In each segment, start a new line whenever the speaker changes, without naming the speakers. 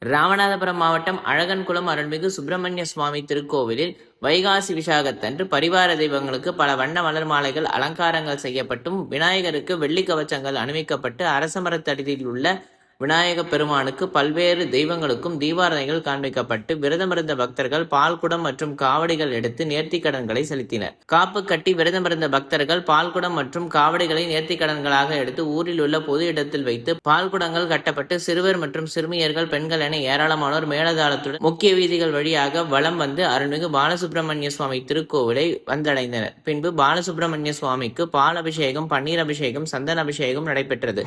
ராமநாதபுரம் மாவட்டம் அழகன்குளம் அருள்மிகு சுப்பிரமணிய சுவாமி திருக்கோவிலில் வைகாசி விசாகத்தன்று பரிவார தெய்வங்களுக்கு பல வண்ண மலர் மாலைகள் அலங்காரங்கள் செய்யப்பட்டும் விநாயகருக்கு வெள்ளி கவச்சங்கள் அணிவிக்கப்பட்டு அரசமரத்தடியில் உள்ள விநாயக பெருமானுக்கு பல்வேறு தெய்வங்களுக்கும் தீபாரணைகள் காண்பிக்கப்பட்டு விரதமிருந்த பக்தர்கள் பால்குடம் மற்றும் காவடிகள் எடுத்து நேர்த்திக்கடன்களை செலுத்தினர். காப்பு கட்டி விரதமிருந்த பக்தர்கள் பால்குடம் மற்றும் காவடிகளை நேர்த்திக்கடன்களாக எடுத்து ஊரில் உள்ள பொது இடத்தில் வைத்து பால்குடங்கள் கட்டப்பட்டு சிறுவர் மற்றும் சிறுமியர்கள் பெண்கள் என ஏராளமானோர் மேளதாளத்துடன் முக்கிய வீதிகள் வழியாக வலம் வந்து அருள்மிகு பாலசுப்பிரமணிய சுவாமி திருக்கோவிலை வந்தடைந்தனர். பின்பு பாலசுப்பிரமணிய சுவாமிக்கு பால் அபிஷேகம், பன்னீர் அபிஷேகம், சந்தன அபிஷேகம் நடைபெற்றது.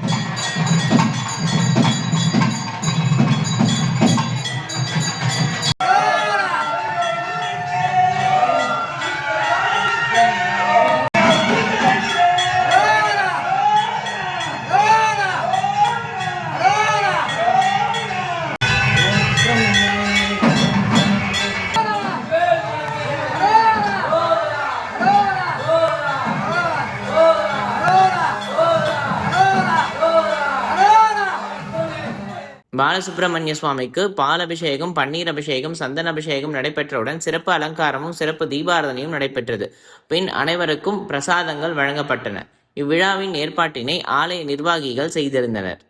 பாலசுப்பிரமணிய சுவாமிக்கு பால் அபிஷேகம், பன்னீர் அபிஷேகம், சந்தன அபிஷேகம் நடைபெற்றவுடன் சிறப்பு அலங்காரமும் சிறப்பு தீபாரதனையும் நடைபெற்றது. பின் அனைவருக்கும் பிரசாதங்கள் வழங்கப்பட்டன. இவ்விழாவின் ஏற்பாட்டினை ஆலய நிர்வாகிகள் செய்திருந்தனர்.